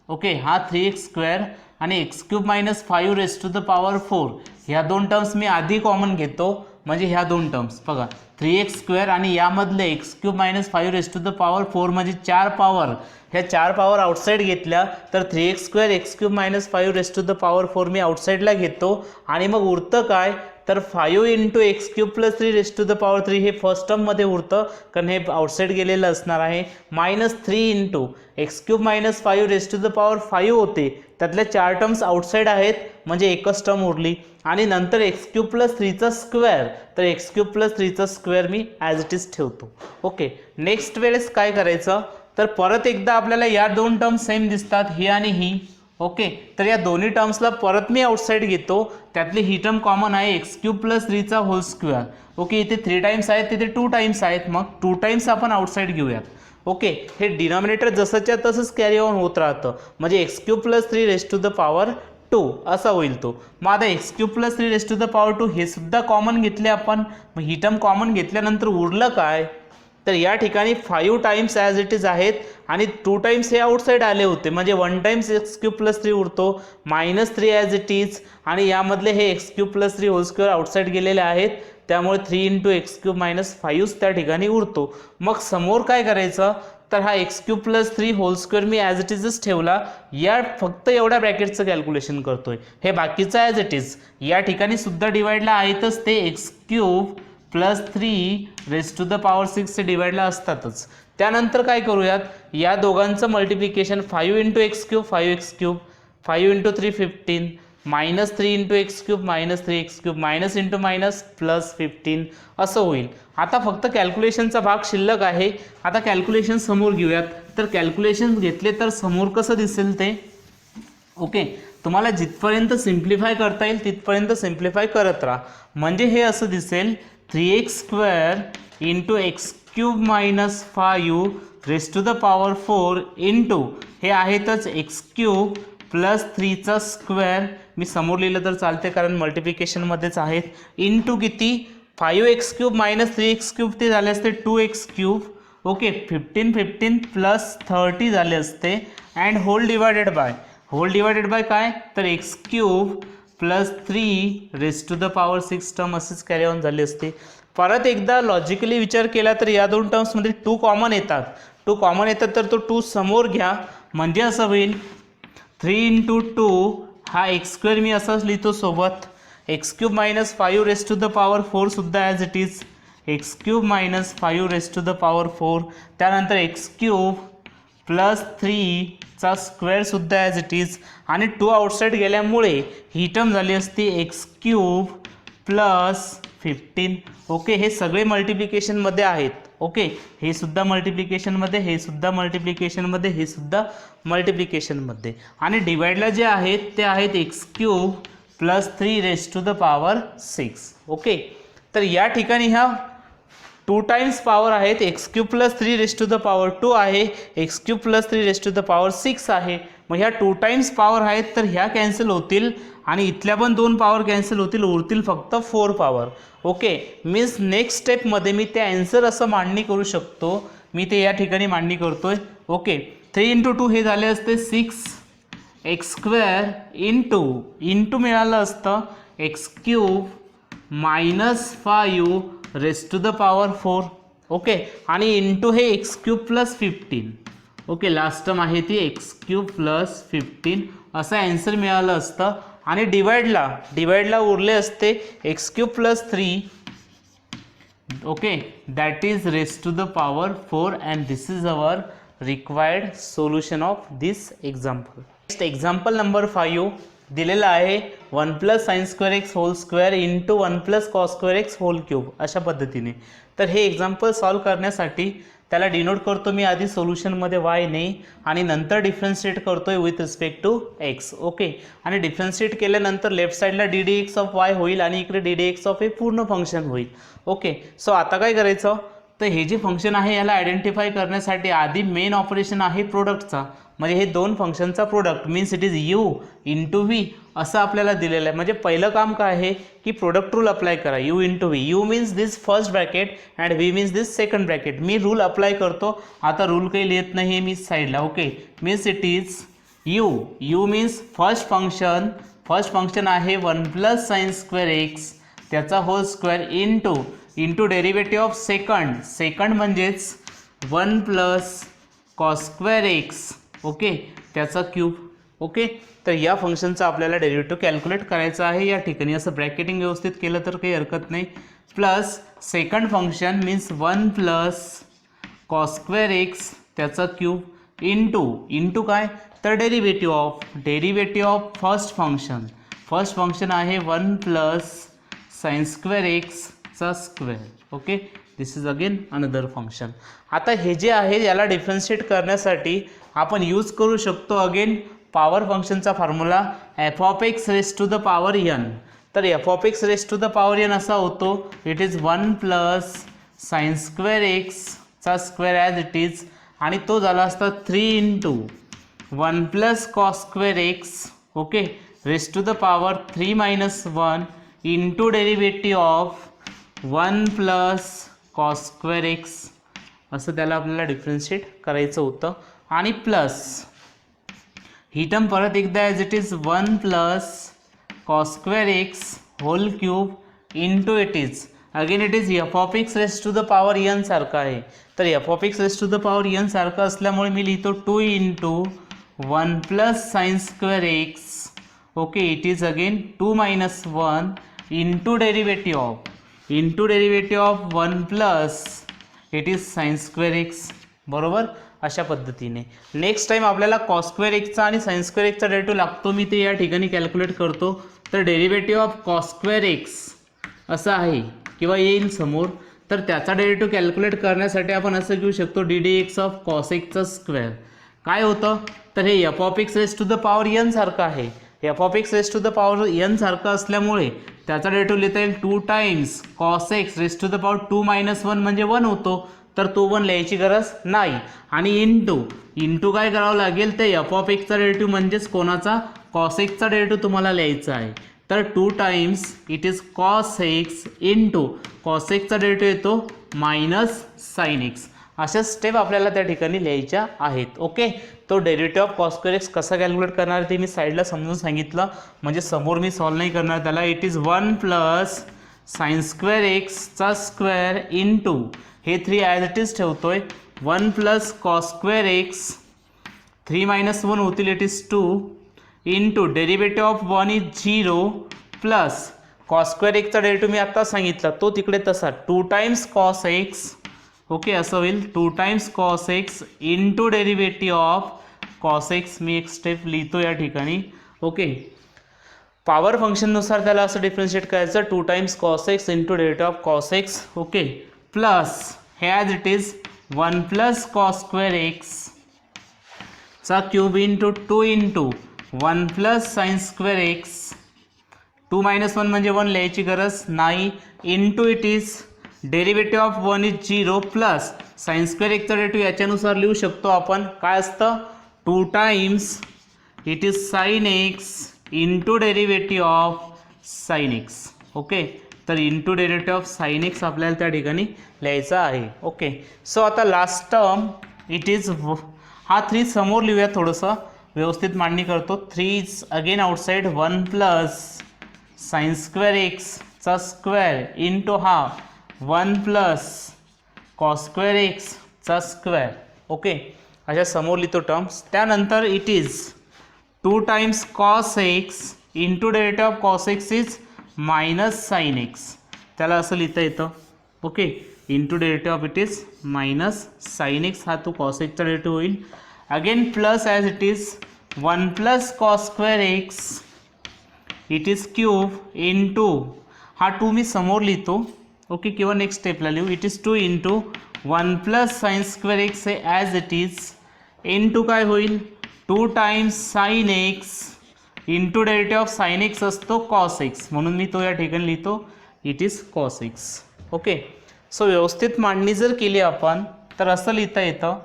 ओके, हा 3x स्क्वेअर आणि x cube minus 5 raise to the power 4 ह्या दोन टर्म्स मी आधी कॉमन घेतो. म्हणजे ह्या दोन टर्म्स बघा 3x स्क्वेअर आणि यामधले x cube minus 5 raise to the power 4 म्हणजे 4 पॉवर, ह्या 4 पॉवर आउटसाईड घेतल्या तर 3x square x cube minus 5 raise to the power 4 मी आउटसाईडला घेतो. आणि मग उरतं काय तर 5 into x cube plus 3 raise to the power 3 हे फर्स्ट टर्ममध्ये उरतं कारण हे आउटसाईड गेलेलं असणार आहे. Minus 3 into x cube minus 5 raise to the power 5 होते, त्यातल्या 4 टर्म्स आउटसाईड आहेत म्हणजे एकच टर्म उरली. आणि नंतर एक्स क्यूब प्लस 3चा स्क्वेअर, तर एक्स क्यूब प्लस 3चा स्क्वेअर मी ॲज इट इज ठेवतो. ओके, नेक्स्ट वेळेस काय करायचं तर परत एकदा आपल्याला या दोन टर्म्स सेम दिसतात, ही आणि ही. ओके, तर या दोन्ही टर्म्सला परत मी आउटसाईड घेतो. त्यातली ही टर्म कॉमन आहे एक्स क्यूब प्लस 3चा होल स्क्वेअर. ओके, इथे 3 टाइम्स आहेत, तिथे 2 टाइम्स आहेत, मग 2 टाइम्स आपण आउटसाईड घेऊयात. ओके, हे डिनॉमिनेटर जसंच्या तसंच कॅरी ऑन होत राहतं म्हणजे x cube plus 3 raise to the power 2 असा होईल तो. मग आता x cube plus 3 raise to the power 2 हे सुद्धा कॉमन घेतले आपण. मग ही टर्म कॉमन घेतल्यानंतर उरलं काय तर या ठिकाणी 5 टाइम्स ॲज इट इज आहेत आणि 2 टाइम्स हे आउटसाईड आले होते म्हणजे 1 टाइम्स एक्स क्यूब प्लस 3 उरतो, मायनस 3 ॲज इट इज. आणि यामधले हे x cube plus 3 whole square outside गेलेले आहेत त्यामुळे 3 इंटू एक्स क्यूब मायनस 5 त्या ठिकाणी उरतो. मग समोर काय करायचं तर हा x cube plus 3 whole square मी ॲज इट इजच ठेवला. या फक्त एवढ्या ब्रॅकेटचं कॅल्क्युलेशन करतोय, हे बाकीचं ॲज इट इज. या ठिकाणी सुद्धा डिवाइडला आहेतच ते x cube plus 3 raise to the power 6 डिवाइडला असतातच. त्यानंतर काय करूयात या दोघांचं multiplication 5 into x cube 5x cube, 5 into 3 15, minus 3 into x cube minus 3x cube, minus into minus plus 15 असं होईल. आता फक्त कॅल्क्युलेशनचा भाग शिल्लक आहे. आता कॅल्क्युलेशन समोर घेऊयात. तर कॅल्क्युलेशन घेतले तर समोर कसं दिसेल ते. ओके, तुम्हाला जिथपर्यंत सिम्प्लिफाय करता येईल तिथपर्यंत सिम्प्लिफाय करत राहा. म्हणजे हे असं दिसेल 3x square into x cube minus 5 raise to the power 4 into हे आहेतच एक्स क्यूब प्लस 3चा स्क्वेअर, मी समोर लिहिलं तर चालते कारण मल्टिप्लिकेशनमध्येच आहेत, इंटू किती 5x cube minus 3x cube ते झाले असते 2x क्यूब. ओके, 15 प्लस 30 झाले असते अँड होल डिवायडेड बाय काय तर x cube plus 3 raise to the power 6 term असेच कॅरी ऑन झाले असते. परत एकदा लॉजिकली विचार केला तर या दोन टर्म्समध्ये 2 कॉमन येतात. तर तो 2 समोर घ्या म्हणजे असं होईल 3 इंटू 2 हा एक्स स्क्वेअर मी असाच लिहितो सोबत, x cube minus 5 raise to the power 4 सुद्धा as it is, x cube minus 5 raise to the power 4. त्यानंतर एक्स क्यूब प्लस 3चा स्क्वेअरसुद्धा ॲज इट इज आणि 2 आउटसाईड गेल्यामुळे ही टर्म झाली असती एक्स क्यूब प्लस 15. ओके, हे सगळे मल्टिप्लिकेशनमध्ये आहेत. ओके, हे सुद्धा मल्टिप्लिकेशनमध्ये, हे सुद्धा मल्टिप्लिकेशनमध्ये, हे सुद्धा मल्टिप्लिकेशनमध्ये. आणि डिवाइडला जे आहेत ते आहेत x cube plus 3 raise to the power 6. Okay, तर या ठिकाणी ह्या 2 टाइम्स पॉवर आहेत, x cube plus 3 raise to the power 2 आहे, x cube plus 3 raise to the power 6 आहे. मग ह्या 2 टाइम्स पॉवर आहेत तर ह्या कॅन्सल होतील आणि इथल्या पण 2 पॉवर कॅन्सल होतील, उरतील फक्त 4 पॉवर. ओके, मीन्स नेक्स्ट स्टेपमध्ये मी ते आन्सर असं मांडणी करू शकतो, मी ते या ठिकाणी मांडणी करतोय. ओके, 3 इंटू 2 हे झाले असते 6 एक्स स्क्वेअर इंटू मिळालं असतं x cube minus 5 raise to the power 4. Okay, आणि इंटू हे x cube plus 15. Okay, last term आहे ती एक्स क्यूब प्लस 15 असं आन्सर मिळालं असतं. आणि डिवाइडला उरले असते x cube plus 3 okay, that is raised to the power 4 and this is our required solution of this example. Next example number 5 दिलेला आहे 1 plus sine square x whole square into 1 plus cos square x whole cube अशा पद्धतीने. तर हे example solve करण्यासाठी त्याला denote करतो मी आधी सोल्युशनमध्ये वाय ने आणि नंतर डिफरन्शिएट करतोय with respect to x. Okay, आणि डिफरन्शिएट केल्यानंतर लेफ्ट साईडला d d x of y होईल आणि इकडे डी डी एक्स ऑफ हे पूर्ण फंक्शन होईल. ओके, सो आता काय करायचं तर हे जे फंक्शन आहे याला आयडेंटिफाय करण्यासाठी आधी मेन ऑपरेशन आहे प्रोडक्टचा, म्हणजे हे दोन फंक्शनचा product means it is you into V असं आपल्याला दिलेलं आहे. म्हणजे पहिलं काम काय आहे की प्रोडक्ट रूल अप्लाय करा, u into v. U means this first bracket and v means this second bracket. मी रूल अप्लाय करतो, आता रूल काही लिहित नाही मी साईडला. Okay, means it is u means first function आहे 1 प्लस साइन स्क्वेअर एक्स त्याचा whole square into derivative of second म्हणजेच 1 plus cos square x okay त्याचा क्यूब. ओके, तर या फंक्शनचा आपल्याला डेरिव्हेटिव्ह कॅल्क्युलेट करायचा आहे. या ठिकाणी असं ब्रॅकेटिंग व्यवस्थित केलं तर काही हरकत नाही. Plus second function means 1 plus cos square x त्याचा क्यूब इंटू काय तर डेरिव्हेटिव्ह ऑफ फर्स्ट फंक्शन आहे 1 प्लस साइन स्क्वेअर एक्सचा square. Okay, this is again another function. आता हे जे आहे याला डिफरन्शिएट करण्यासाठी आपण यूज करू शकतो अगेन पॉवर फंक्शनचा formula f of x raise to the power n. तर f of x raise to the power n असा होतो it is 1 plus sine square एक्सचा स्क्वेअर ॲज इट इज आणि तो झाला असता 3 into 1 plus cos square x okay raise to the power 3 minus 1 into derivative of 1 plus cos square x असं त्याला आपल्याला डिफरन्शिएट करायचं होतं. आणि प्लस ही टर्म परत एकदा as it is 1 plus cos square x whole cube into it is f of x raise to the power n सारखं आहे. तर f of x raise to the power n सारखं असल्यामुळे मी लिहितो 2 into 1 plus sine square x okay it is again 2 minus 1 into derivative of 1 plus it is sine square x. बरोबर, अशा पद्धतीने. नेक्स्ट टाइम आपल्याला कॉस स्क्वेअर एक्सचा आणि साइन स्क्वेअर एक्सचा डेरिव्हेटिव्ह लागतो, मी ते या ठिकाणी कॅल्क्युलेट करतो. तर derivative of cos square x असं आहे किंवा येईल समोर, तर त्याचा डेरिव्हेटिव्ह कॅल्क्युलेट करण्यासाठी आपण असं घेऊ शकतो d d x of cos एक्सचा स्क्वेअर. काय होतं तर हे f of x raise to the power n सारखं आहे. F of x raise to the power n सारखं असल्यामुळे त्याचा डेरिव्हेटिव्ह लिहिता येईल 2 times cos x raise to the power 2 minus 1 म्हणजे 1 होतो, तर तो 1 लिहायची गरज नाही. आणि इंटू काय करावं लागेल ते एफ ऑफ एक्सचा डेरिव्हेटिव्ह म्हणजेच कोणाचा कॉस एक्सचा डेरिव्हेटिव्ह तुम्हाला लिहायचा आहे. तर 2 times it is cos x into cos एक्सचा डेरिव्हेटिव्ह येतो मायनस साइन एक्स. अशा स्टेप आपल्याला त्या ठिकाणी लिहायच्या आहेत. ओके, तो derivative of cos square x कसा कॅल्क्युलेट करणार ते मी साईडला समजून सांगितलं, म्हणजे समोर मी सॉल्व नाही करणार त्याला. It is 1 plus sine square एक्सचा स्क्वेअर इंटू हे 3 ॲज इट इज ठेवतोय 1 plus cos square x 3 minus 1 होतील it is 2 into derivative of 1 is 0 plus cos square एक्सचा डेरिव्हेटिव्ह मी आत्ता सांगितला तो तिकडे तसा 2 टाइम्स कॉस एक्स ओके असं होईल 2 times cos x into derivative of cos x. मी एक स्टेप लिहितो या ठिकाणी. ओके, पॉवर फंक्शननुसार त्याला असं डिफरन्शिएट करायचं 2 times cos x into derivative of cos x okay plus हे as it is 1 plus cos square x चा cube into 2 into 1 plus sine square x 2 minus 1 म्हणजे 1 लिहायची गरज नाही into it is derivative of 1 is 0 plus sine square एक्सचा derivative याच्यानुसार लिहू शकतो आपण. काय असतं 2 times it is sine x into derivative of sine x. Okay, तर into derivative of sine x आपल्याला त्या ठिकाणी लिहायचा आहे. ओके, सो आता लास्ट टर्म इट इज हा 3 समोर लिहूया, थोडंसं व्यवस्थित मांडणी करतो. 3 is again outside 1 plus sine square एक्सचा स्क्वेअर इंटू हा 1 प्लस कॉस स्क्वेअर एक्सचा स्क्वेअर. ओके, अशा समोर लिहितो टर्म्स. त्यानंतर it is 2 times cos x into derivative of cos x is minus sine x. त्याला असं लिहिता येतं. Okay, into derivative of it is minus sine x, हा तो कॉस एक्सचा डेरिव्हेटिव्ह होईल. Again plus as it is 1 plus cos square x it is cube into, हा 2 मी समोर लिहितो. ओके, किंवा नेक्स्ट स्टेपला लिहू. It is 2 into 1 plus sine square x आहे ॲज इट इज, इंटू काय होईल 2 times sine x into derivative of sine x असतो कॉस एक्स, म्हणून मी तो या ठिकाणी लिहितो it is cos x. Okay, so व्यवस्थित मांडणी जर केली आपण तर असं लिहिता येतं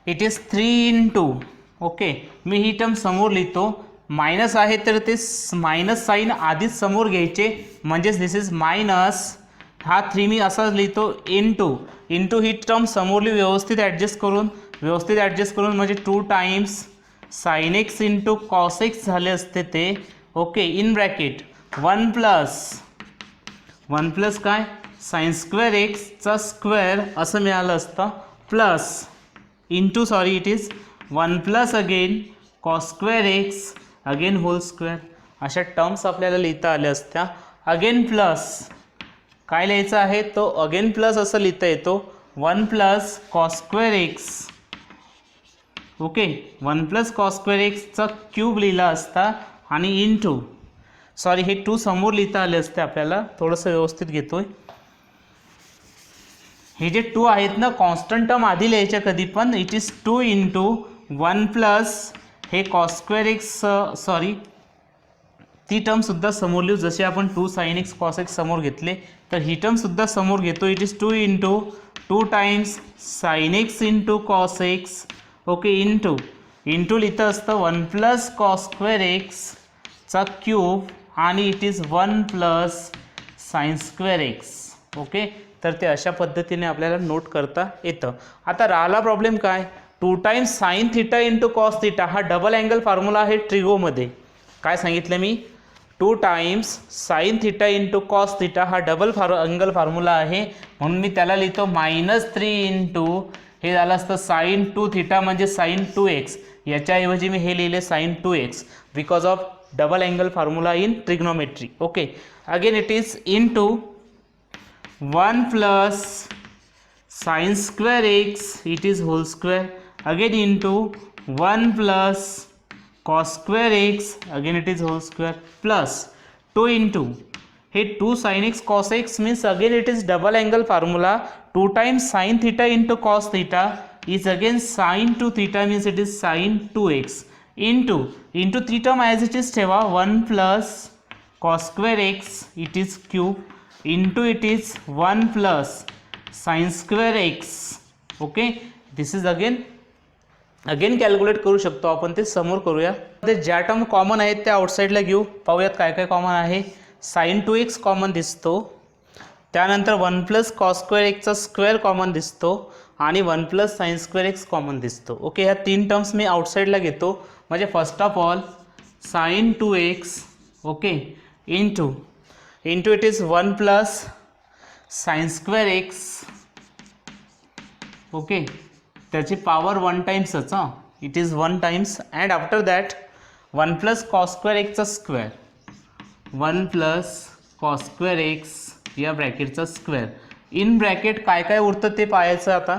it is 3 into, okay, me he term समोर लिहितो, मायनस आहे तर ते मायनस साईन आधीच समोर घ्यायचे, म्हणजेच दिस इज मायनस, हा 3 मी असाच लिहितो इंटू ही टर्म समोर लिही व्यवस्थित ॲडजस्ट करून म्हणजे 2 times sine x into cos x झाले असते ते. ओके, इन ब्रॅकेट 1 प्लस काय साइन स्क्वेअर एक्सचा स्क्वेअर असं मिळालं असतं, plus into sorry it is 1 plus again cos square x again whole square. अशा टर्म्स आपल्याला लिहिता आल्या असत्या. अगेन प्लस काय लिहायचं आहे तो अगेन प्लस असं लिहिता येतो 1 plus cos square x. Okay, 1 plus cos square एक्सचा क्यूब लिहिला असता आणि इंटू सॉरी हे 2 समोर लिहिता आले असते आपल्याला, थोडंसं व्यवस्थित घेतोय. हे जे 2 आहेत ना कॉन्स्टंट टर्म आधी लिहायच्या कधी पण, इट इज 2 इंटू 1 प्लस हे कॉस स्क्वेअर एक्स सॉरी ती टर्मसुद्धा समोर लिहू, जसे आपण 2 साइन एक्स कॉस एक्स समोर घेतले तर ही टर्मसुद्धा समोर घेतो. It is 2 into 2 times sine x into cos x. Okay, into लिहितं असतं 1 प्लस कॉस स्क्वेअर एक्सचा क्यूब आणि it is 1 plus sine square x. Okay, तर ते अशा पद्धतीने आपल्याला नोट करता येतं. आता राहिला प्रॉब्लेम काय, 2 times sine theta into cos theta, हा डबल अँगल फॉर्म्युला आहे ट्रिगोमध्ये. काय सांगितलं मी, 2 times sine theta into cos theta हा डबल अँगल फॉर्म्युला आहे, म्हणून मी त्याला लिहितो -3 इंटू हे झालं असतं साइन 2 थिटा म्हणजे साइन 2x, याच्याऐवजी मी हे लिहिले sine 2x because of double angle formula in trigonometry. Okay, again it is into 1 plus sine square x it is whole square, again into 1 plus cos square x again it is whole square plus 2 into हे 2 sin x cos x means again it is double angle formula. 2 times sin theta into cos theta is again sin 2 theta means it is sin 2x into 3 term as it is ठेवा 1 plus cos square x it is cube into it is 1 plus sin square x. okay, this is again calculate करू शकतो आपण, ते समोर करूया. ते ज्या term common आहेत त्या आउटसाईडला घेऊ, पाहूयात काय काय कॉमन आहे. साइन 2x कॉमन दिसतो, त्यानंतर 1 प्लस कॉस स्क्वेअर एक्सचा स्क्वेअर कॉमन दिसतो आणि 1 plus sine square x common दिसतो. ओके, ह्या 3 टर्म्स मी आउटसाईडला घेतो, म्हणजे first of all sine 2x okay into it is 1 plus sine square x. Okay, त्याची पॉवर 1 टाइम्सच, it is 1 times and after that 1 plus cos square एक्सचा square, 1 plus cos square x या ब्रॅकेटचा स्क्वेअर. इन ब्रॅकेट काय काय उरतं ते पाहायचं आता.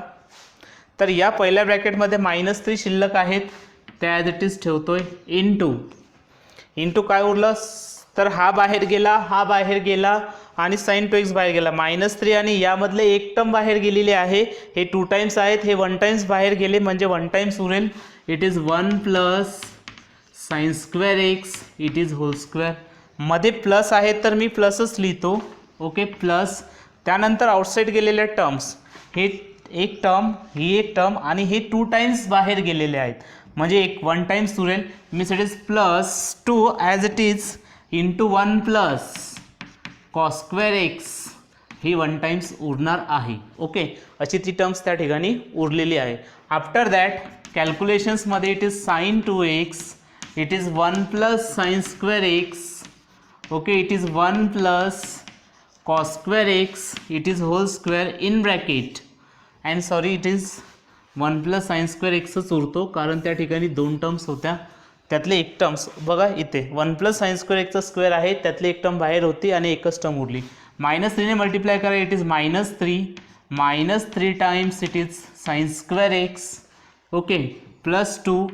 तर या पहिल्या ब्रॅकेटमध्ये -3 शिल्लक आहेत, त्या ॲज इट इज ठेवतोय. इंटू काय उरलं, तर हा बाहेर गेला आणि साइन 2x बाहेर गेला, -3 आणि यामधले एक टर्म बाहेर गेलेले आहे, हे 2 टाइम्स आहेत, हे 1 टाइम्स बाहेर गेले म्हणजे 1 टाइम्स उरेल. It is 1 plus sine square x it is whole square. मध्ये प्लस आहे तर मी प्लसच लिहितो. ओके, प्लस त्यानंतर आउटसाईड गेलेल्या टर्म्स, हे एक टर्म ही एक टर्म आणि हे 2 टाइम्स बाहेर गेलेले आहेत म्हणजे 1 टाइम्स उरेल. Means it is +2 as it is into 1 plus cos square x he 1 times उरणार आहे. ओके, अशी ती टर्म्स त्या ठिकाणी उरलेली आहे. आफ्टर दॅट कॅल्क्युलेशन्समध्ये it is sine 2x it is 1 plus sine square x. Okay, it is 1 plus cos square x it is whole square in bracket and sorry it is 1 plus sine square एक्सच उरतो, कारण त्या ठिकाणी 2 terms होत्या, त्यातले एक terms बघा इथे 1 प्लस साइन स्क्वेअर एक्सचा स्क्वेअर आहे, त्यातली एक टर्म बाहेर होती आणि एकच टर्म उरली -3 ने मल्टिप्लाय करा, it is -3 times it is sine square x, okay, +2,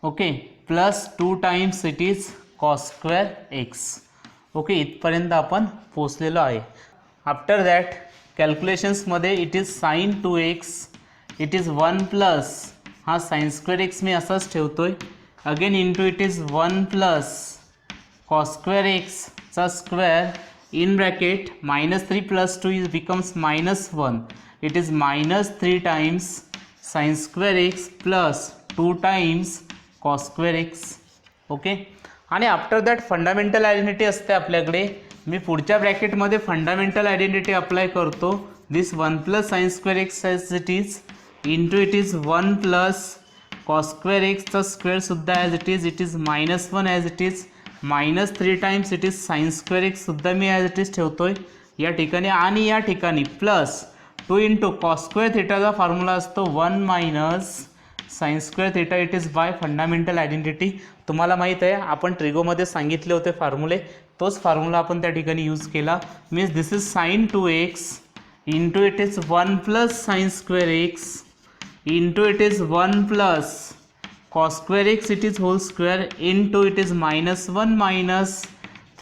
okay, +2 times it is cos square x. Okay, इथपर्यंत आपण पोचलेलो आहे. आफ्टर दॅट कॅल्क्युलेशन्समध्ये it is sine 2x, it is 1 plus हा साइन स्क्वेअर एक्स मी असाच ठेवतोय, again into it is 1 plus cos square एक्सचा square in bracket -3 + 2 is becomes -1, it is -3 times sine square x plus 2 times cos square x. Okay, आणि after that fundamental identity असते आपल्याकडे. मी पुढच्या ब्रॅकेटमध्ये फंडामेंटल आयडेंटिटी अप्लाय करतो. This 1 plus sine square x as it is into it is 1 plus cos square एक्सचा स्क्वेअरसुद्धा as it is -1 as it is, -3 times it is sine square एक्ससुद्धा मी ॲज इट इज ठेवतोय या ठिकाणी, आणि या ठिकाणी plus 2 into cos square थिटाचा formula असतो 1 minus sine square theta, it is by fundamental identity. तुम्हाला माहीत आहे आपण ट्रिगोमध्ये सांगितले होते फॉर्म्युले, तोच फॉर्म्युला आपण त्या ठिकाणी यूज केला. Means this is sine 2x into it is 1 plus sine square x into it is 1 plus cos square x it is whole square into it is -1 minus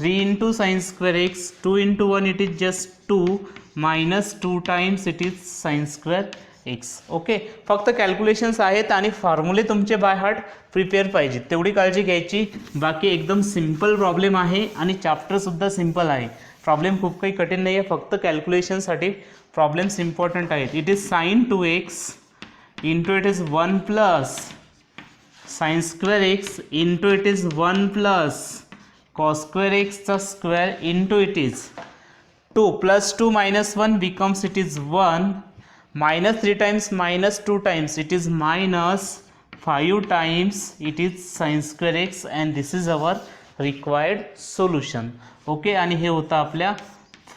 3 into sine square x, 2 into 1 it is just 2 minus 2 times it is sine square x. Okay, फक्त calculations आहेत आणि फॉर्म्युले तुमचे by heart prepare पाहिजे, तेवढी काळजी घ्यायची. बाकी एकदम सिम्पल प्रॉब्लेम आहे आणि चॅप्टरसुद्धा सिम्पल आहे. प्रॉब्लेम खूप काही कठीण नाही आहे, फक्त कॅल्क्युलेशनसाठी प्रॉब्लेम्स इम्पॉर्टंट आहेत. It is sine 2x into it is 1 plus sine square x into it is 1 plus cos square एक्सचा square into it is 2 + 2 - 1 becomes it is 1, -3 times -2 times it is -5 times it is sine square x, and this is our required solution. Okay, आणि हे होतं आपल्या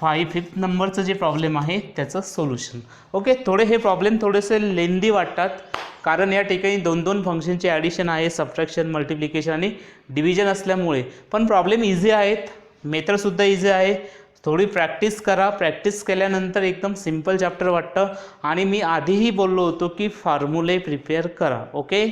5th नंबरचं जे problem आहे त्याचं solution. Okay, थोडे हे प्रॉब्लेम थोडेसे लेंदी वाटतात, कारण या ठिकाणी 2 फंक्शनचे ॲडिशन आहे, सबट्रॅक्शन, मल्टिप्लिकेशन आणि डिव्हिजन असल्यामुळे. पण प्रॉब्लेम इझी आहेत, मेथडसुद्धा इझी आहे. थोडी प्रॅक्टिस करा, प्रॅक्टिस केल्यानंतर एकदम सिम्पल चॅप्टर वाटतं. आणि मी आधीही बोललो होतो की फॉर्म्युले प्रिपेअर करा. ओके.